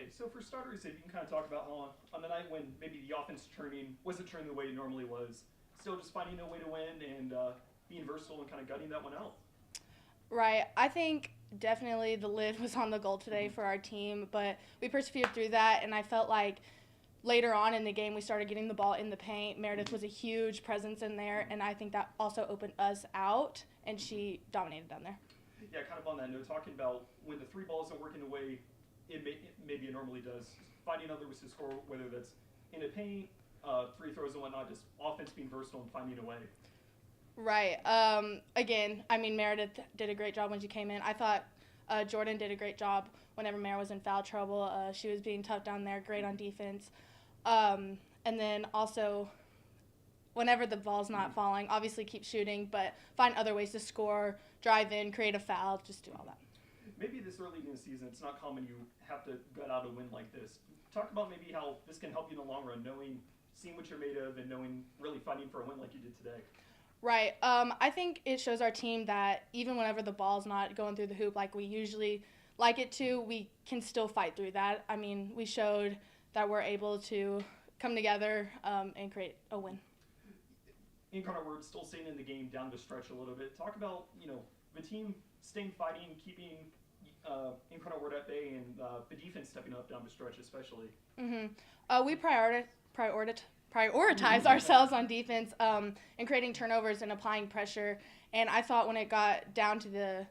Okay, so for starters, if you can kind of talk about how on the night when maybe the offense wasn't turning the way it normally was, still just finding a way to win and being versatile and kind of gutting that one out. Right. I think definitely the lid was on the goal today for our team, but we persevered through that, and I felt like later on in the game we started getting the ball in the paint. Meredith was a huge presence in there, and I think that also opened us out, and she dominated down there. Yeah, kind of on that note, talking about when the three ball isn't working the way maybe it normally does, finding other ways to score, whether that's in the paint, free throws and whatnot, just offense being versatile and finding a way. Right. Again, I mean, Meredith did a great job when she came in. I thought Jordan did a great job whenever Mare was in foul trouble. She was being tough down there, great on defense. And then also, whenever the ball's not falling, obviously keep shooting, but find other ways to score, drive in, create a foul, just do all that. Maybe this early in the season, it's not common you have to gut out a win like this. Talk about maybe how this can help you in the long run, seeing what you're made of and knowing, really fighting for a win like you did today. Right. I think it shows our team that even whenever the ball's not going through the hoop like we usually like it to, we can still fight through that. I mean, we showed that we're able to come together and create a win. Incarnate Word still staying in the game down the stretch a little bit. Talk about, the team staying fighting, keeping Incarnate Word at bay, and the defense stepping up down the stretch especially. We prioritize ourselves on defense and creating turnovers and applying pressure. And I thought when it got down to the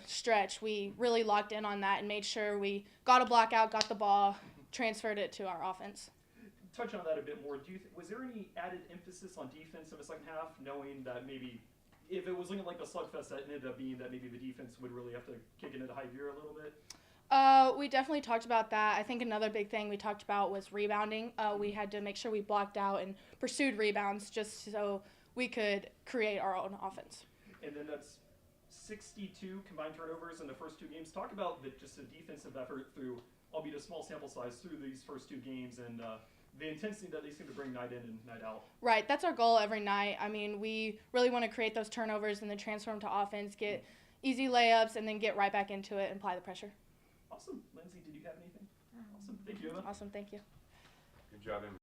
stretch, we really locked in on that and made sure we got a block out, got the ball, transferred it to our offense. Touch on that a bit more. Was there any added emphasis on defense in the second half, knowing that maybe if it was looking like a slugfest, that ended up being that maybe the defense would really have to kick into high gear a little bit? We definitely talked about that. I think another big thing we talked about was rebounding. We had to make sure we blocked out and pursued rebounds just so we could create our own offense. And then that's 62 combined turnovers in the first two games. Talk about just the defensive effort through, albeit a small sample size, through these first two games and the intensity that they seem to bring night in and night out. Right. That's our goal every night. I mean, we really want to create those turnovers and then transform to offense, get easy layups, and then get right back into it and apply the pressure. Awesome. Lindsay, did you have anything? Awesome. Thank you, Emma. Awesome. Thank you. Good job, Emma.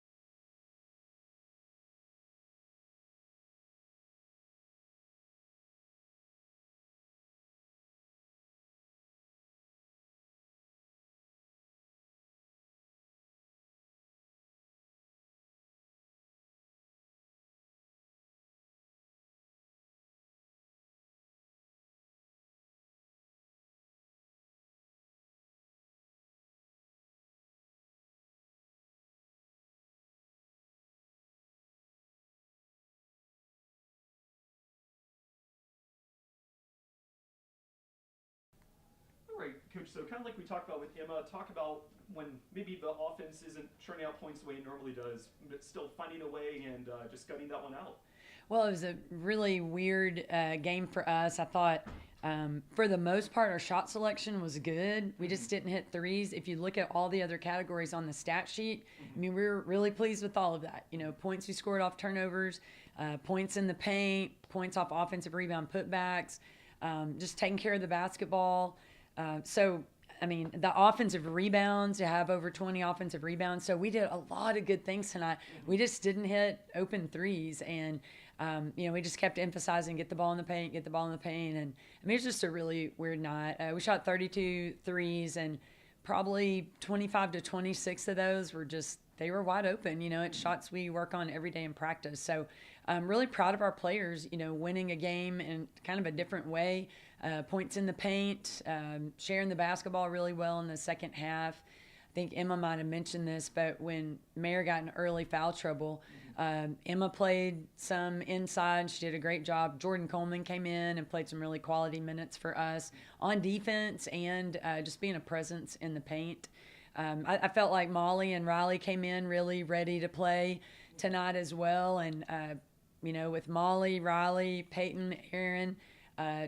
All right, Coach, so kind of like we talked about with Emma, talk about when maybe the offense isn't churning out points the way it normally does, but still finding a way and just gutting that one out. Well, it was a really weird game for us. I thought, for the most part, our shot selection was good. We just didn't hit threes. If you look at all the other categories on the stat sheet, I mean, we were really pleased with all of that. Points we scored off turnovers, points in the paint, points off offensive rebound putbacks, just taking care of the basketball. I mean, the offensive rebounds, to have over 20 offensive rebounds. So we did a lot of good things tonight. We just didn't hit open threes. And, we just kept emphasizing, get the ball in the paint. And, I mean, it was just a really weird night. We shot 32 threes, and probably 25 to 26 of those they were wide open. It's shots we work on every day in practice. So I'm really proud of our players, winning a game in kind of a different way. Points in the paint, sharing the basketball really well in the second half. I think Emma might have mentioned this, but when Mare got in early foul trouble, Emma played some inside. She did a great job. Jordan Coleman came in and played some really quality minutes for us on defense and just being a presence in the paint. I felt like Molly and Riley came in really ready to play tonight as well. And, with Molly, Riley, Peyton, Aaron,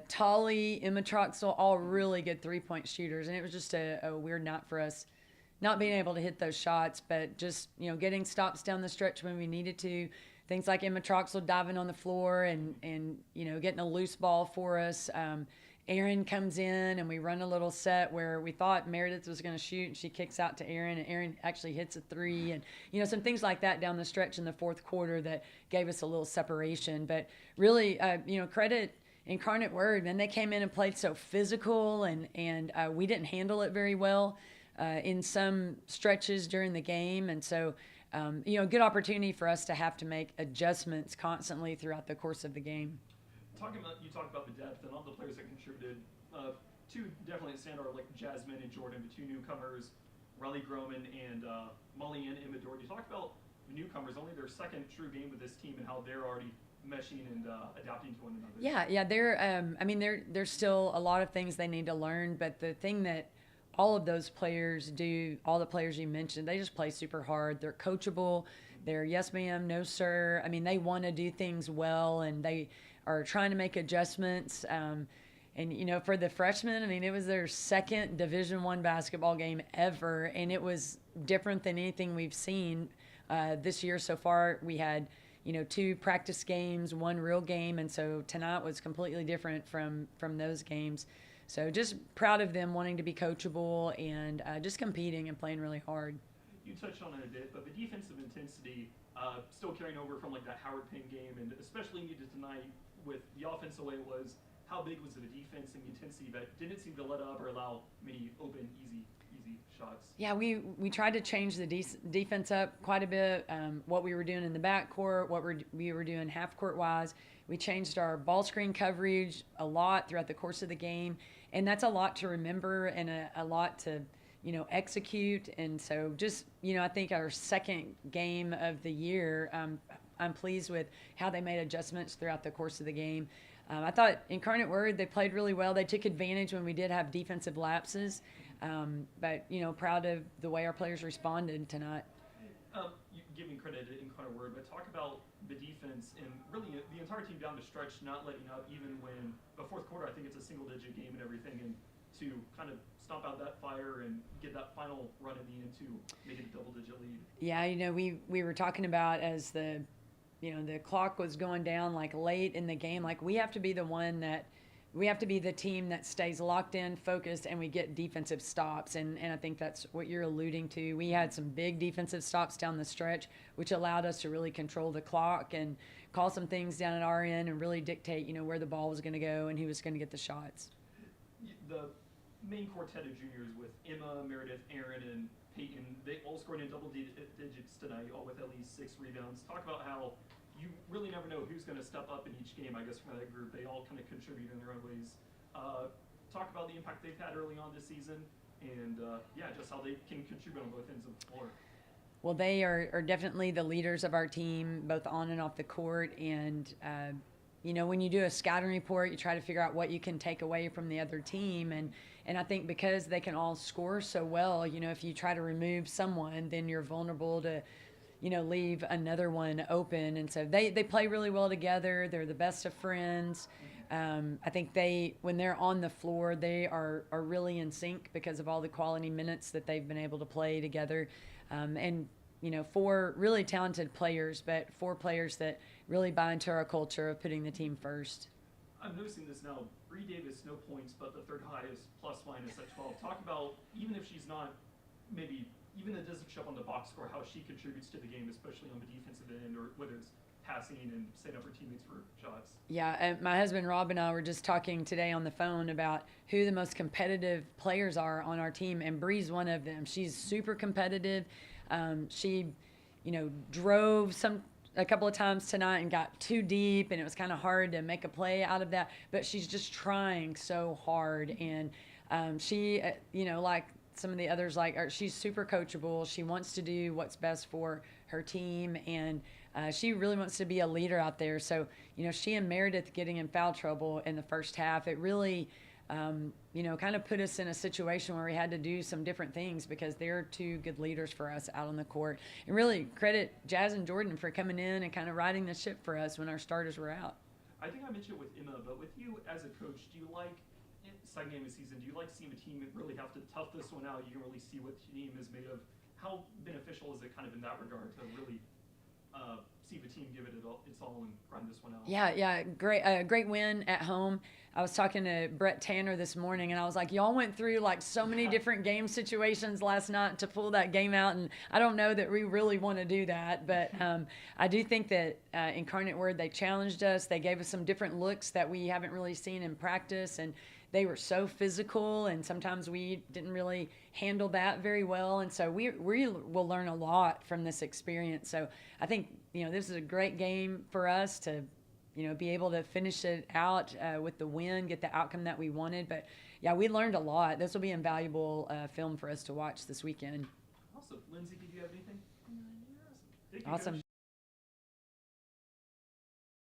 Tolly, Emma Troxel, all really good three-point shooters. And it was just a weird night for us, not being able to hit those shots, but just, getting stops down the stretch when we needed to. Things like Emma Troxel diving on the floor and getting a loose ball for us. Erin comes in and we run a little set where we thought Meredith was going to shoot and she kicks out to Erin and Erin actually hits a three, and some things like that down the stretch in the fourth quarter that gave us a little separation. But really, credit Incarnate Word, man. They came in and played so physical, and we didn't handle it very well in some stretches during the game, and so good opportunity for us to have to make adjustments constantly throughout the course of the game. You talked about the depth and all the players that contributed. Two definitely stand out, like Jasmine and Jordan, the two newcomers, Riley Groman and Molly Ann Imador. You talked about the newcomers, only their second true game with this team, and how they're already meshing and adapting to one another. Yeah, there's still a lot of things they need to learn, but the thing that all of those players do, all the players you mentioned, they just play super hard. They're coachable. They're yes ma'am, no sir. I mean, they want to do things well, and they are trying to make adjustments. And for the freshmen, I mean, it was their second Division I basketball game ever, and it was different than anything we've seen this year so far. We had 2 practice games, 1 real game, and so tonight was completely different from those games. So just proud of them wanting to be coachable and just competing and playing really hard. You touched on it a bit, but the defensive intensity still carrying over from like that Howard Penn game, and especially needed tonight with the offense the way it was. How big was the defense and the intensity that didn't seem to let up or allow many open, easy shots? Yeah, we tried to change the defense up quite a bit. What we were doing in the backcourt, what we were doing half court wise. We changed our ball screen coverage a lot throughout the course of the game, and that's a lot to remember and a lot to execute. And so just I think our second game of the year, I'm pleased with how they made adjustments throughout the course of the game. I thought Incarnate Word, they played really well. They took advantage when we did have defensive lapses, but proud of the way our players responded tonight. Giving credit to Incarnate Word, but talk about the defense and really the entire team down the stretch not letting up, even when the fourth quarter, I think it's a single-digit game and everything, and to kind of stomp out that fire and get that final run in the end to make it a double-digit lead. Yeah, we were talking about as the clock was going down like late in the game, like we have to be the team that stays locked in, focused, and we get defensive stops. And I think that's what you're alluding to. We had some big defensive stops down the stretch, which allowed us to really control the clock and call some things down at our end and really dictate, where the ball was going to go and who was going to get the shots. The main quartet of juniors with Emma, Meredith, Erin, and Peyton, they all scored in double digits tonight, all with at least 6 rebounds. Talk about how you really never know who's going to step up in each game, I guess, from that group. They all kind of contribute in their own ways. Talk about the impact they've had early on this season and, just how they can contribute on both ends of the floor. Well, they are definitely the leaders of our team, both on and off the court. And, when you do a scouting report, you try to figure out what you can take away from the other team. And I think because they can all score so well, if you try to remove someone, then you're vulnerable to, leave another one open. And so they play really well together. They're the best of friends. I think when they're on the floor, they are really in sync because of all the quality minutes that they've been able to play together. And 4 really talented players, but 4 players that really buy into our culture of putting the team first. I'm noticing this now. Bree Davis, no points, but the third highest plus-minus at 12. Talk about, even if she's not, maybe, even that doesn't show up on the box score, how she contributes to the game, especially on the defensive end, or whether it's passing and setting up her teammates for shots. Yeah, and my husband Rob and I were just talking today on the phone about who the most competitive players are on our team, and Bree's one of them. She's super competitive. She, drove a couple of times tonight and got too deep, and it was kind of hard to make a play out of that. But she's just trying so hard, and she, like some of the others, she's super coachable. She wants to do what's best for her team, and she really wants to be a leader out there. So, she and Meredith getting in foul trouble in the first half, it really, kind of put us in a situation where we had to do some different things because they're 2 good leaders for us out on the court. And really credit Jazz and Jordan for coming in and kind of riding the ship for us when our starters were out. I think I mentioned it with Emma, but with you as a coach, do you like, second game of the season, do you like seeing a team really have to tough this one out? You can really see what the team is made of. How beneficial is it kind of in that regard to really see the team give it its all and grind this one out. Yeah, great win at home. I was talking to Brett Tanner this morning, and I was like, y'all went through like so many different game situations last night to pull that game out, and I don't know that we really want to do that, but I do think that Incarnate Word, they challenged us. They gave us some different looks that we haven't really seen in practice, and they were so physical, and sometimes we didn't really handle that very well, and so we will learn a lot from this experience. So I think, this is a great game for us to be able to finish it out with the win, get the outcome that we wanted. But, yeah, we learned a lot. This will be invaluable film for us to watch this weekend. Awesome. Lindsay, did you have anything? No. Thank you, Awesome. Coach.